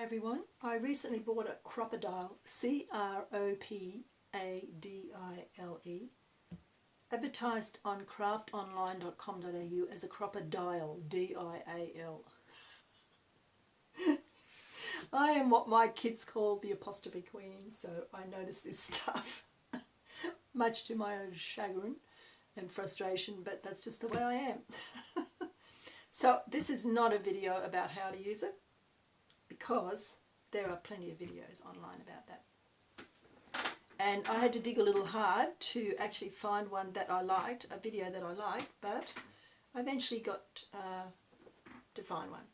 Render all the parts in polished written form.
everyone. I recently bought a Cropadile, Cropadile, advertised on craftonline.com.au as a Cropadile, Dial. I am what my kids call the apostrophe queen, so I notice this stuff, much to my own chagrin and frustration, but that's just the way I am. So this is not a video about how to use it, because there are plenty of videos online about that. And I had to dig a little hard to actually find one that I liked, a video that I liked, but I eventually got to find one.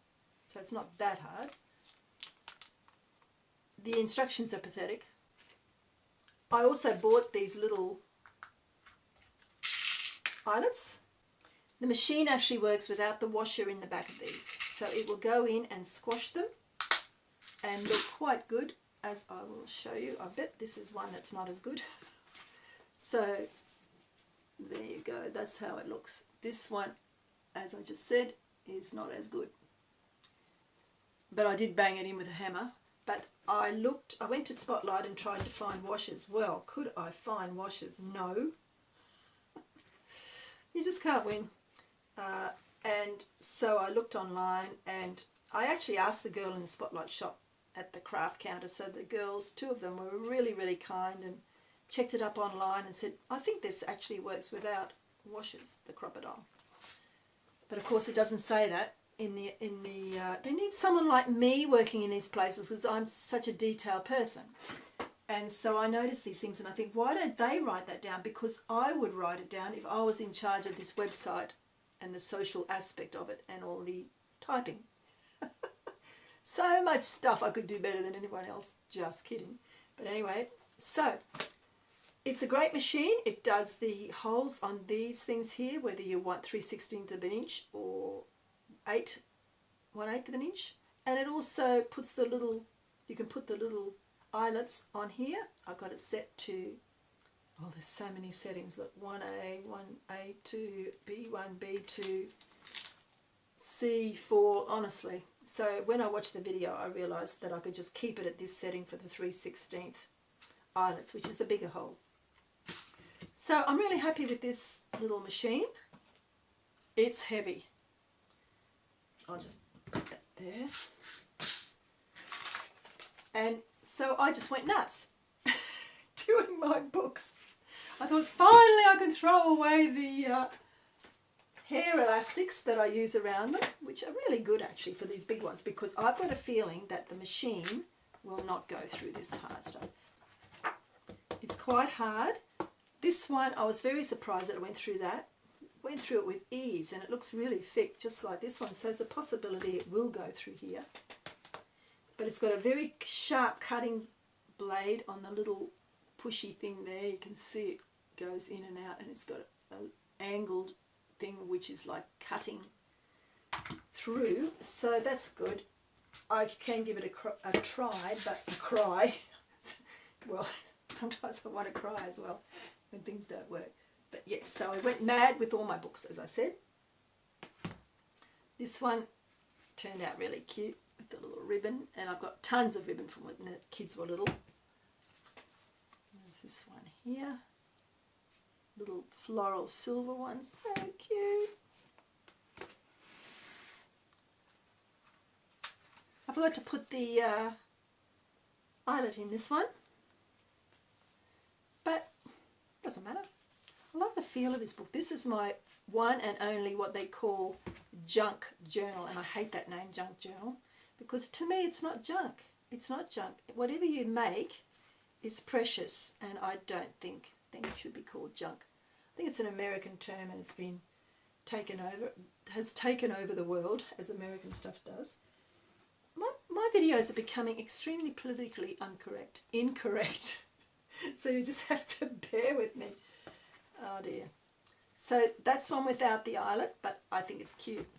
So it's not that hard. The instructions are pathetic. I also bought these little eyelets. The machine actually works without the washer in the back of these. So it will go in and squash them and look quite good, as I will show you. I bet this is one that's not as good. So there you go, that's how it looks. This one, as I just said, is not as good. But I did bang it in with a hammer. But I went to Spotlight and tried to find washers. Well, could I find washers? No. You just can't win. And so I looked online, and I actually asked the girl in the Spotlight shop at the craft counter. So the girls, two of them, were really, really kind and checked it up online and said, I think this actually works without washers, the Cropadile. But of course it doesn't say that in the they need someone like me working in these places, because I'm such a detailed person. And so I noticed these things and I think, why don't they write that down? Because I would write it down if I was in charge of this website and the social aspect of it and all the typing. So much stuff I could do better than anyone else. Just kidding. But anyway, so it's a great machine. It does the holes on these things here, whether you want 3/16 of an inch or 1/8 of an inch. And it also puts the little, you can put the little eyelets on here. I've got it set to, oh, there's so many settings. Look, 1A, 1A2, B1, B2, C4, honestly. So when I watched the video, I realised that I could just keep it at this setting for the 3/16 eyelets, which is the bigger hole. So I'm really happy with this little machine. It's heavy. I'll just put that there. And so I just went nuts doing my books. I thought finally I can throw away the hair elastics that I use around them, which are really good actually for these big ones, because I've got a feeling that the machine will not go through this hard stuff. It's quite hard. This one, I was very surprised that I went through that. Went through it with ease, and it looks really thick, just like this one. So there's a possibility it will go through here. But it's got a very sharp cutting blade on the little pushy thing there. You can see it goes in and out, and it's got an angled thing which is like cutting through. So that's good. I can give it a try, but cry. Well, sometimes I want to cry as well when things don't work. But yes, so I went mad with all my books, as I said. This one turned out really cute with the little ribbon, and I've got tons of ribbon from when the kids were little. There's this one here. Little floral silver one, so cute. I forgot to put the eyelet in this one, but doesn't matter. I love the feel of this book. This is my one and only what they call junk journal, and I hate that name, junk journal, because to me it's not junk. It's not junk. Whatever you make is precious, and I don't think it should be called junk. I think it's an American term, and it's been taken over, has taken over the world, as American stuff does. My videos are becoming extremely politically incorrect. So you just have to bear with me. Oh dear. So that's one without the eyelet, but I think it's cute.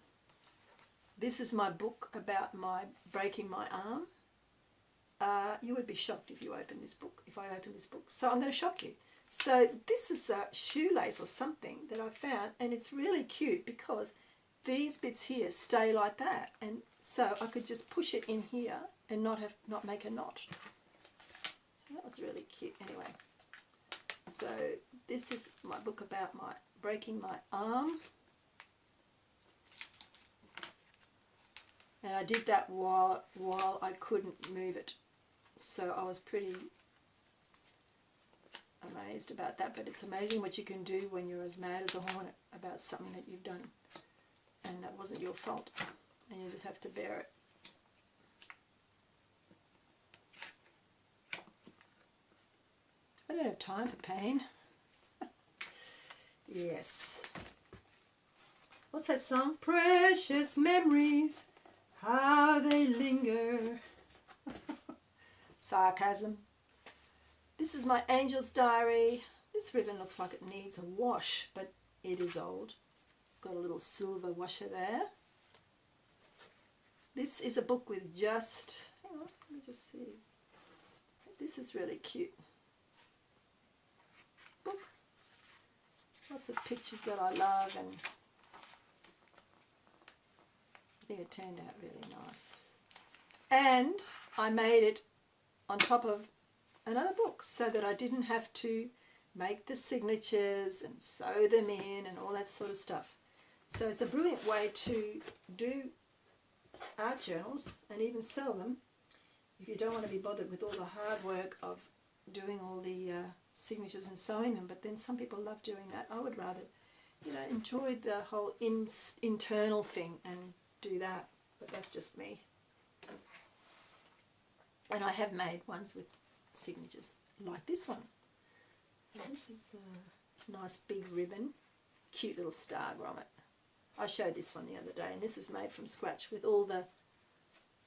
This is my book about my breaking my arm. You would be shocked if you open this book, if I open this book. So I'm going to shock you. So this is a shoelace or something that I found, and it's really cute because these bits here stay like that, and so I could just push it in here and not make a knot. So that was really cute. Anyway, so this is my book about my breaking my arm, and I did that while I couldn't move it. So I was pretty amazed about that, but it's amazing what you can do when you're as mad as a hornet about something that you've done and that wasn't your fault, and you just have to bear it. I don't have time for pain. Yes. What's that song? Precious memories, how they linger. Sarcasm. This is my Angel's Diary. This ribbon looks like it needs a wash, but it is old. It's got a little silver washer there. This is a book with just, hang on, let me just see. This is really cute. Book. Lots of pictures that I love, and I think it turned out really nice. And I made it on top of another book so that I didn't have to make the signatures and sew them in and all that sort of stuff. So it's a brilliant way to do art journals and even sell them if you don't want to be bothered with all the hard work of doing all the signatures and sewing them. But then some people love doing that. I would rather, enjoy the whole internal thing and do that, but that's just me. And I have made ones with signatures like this one. And this is a nice big ribbon, cute little star grommet. I showed this one the other day, and this is made from scratch with all the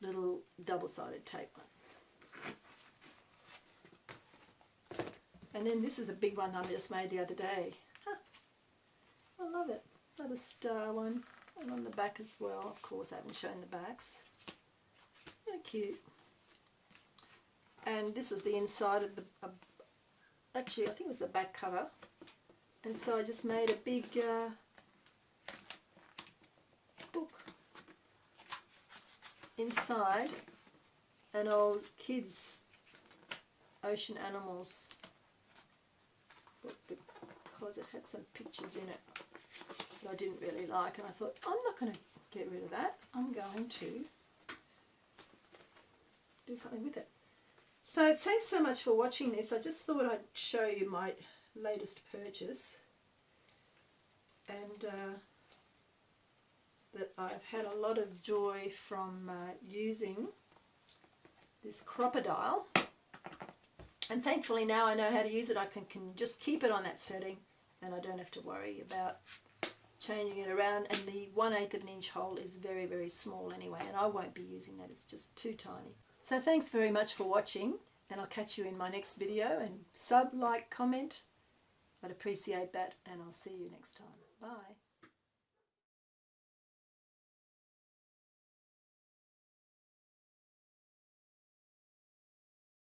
little double-sided tape on. And then this is a big one I just made the other day. Huh. I love it. Another star one, and on the back as well. Of course, I haven't shown the backs. They're cute. And this was the inside of the, actually I think it was the back cover, and so I just made a big book inside, an old kids ocean animals book, because it had some pictures in it that I didn't really like, and I thought, I'm not going to get rid of that, I'm going to do something with it. So thanks so much for watching this. I just thought I'd show you my latest purchase, and that I've had a lot of joy from using this Cropadile, and thankfully now I know how to use it. I can just keep it on that setting, and I don't have to worry about changing it around, and the 1/8 of an inch hole is very, very small anyway, and I won't be using that. It's just too tiny. So thanks very much for watching, and I'll catch you in my next video, and sub, like, comment. I'd appreciate that, and I'll see you next time. Bye.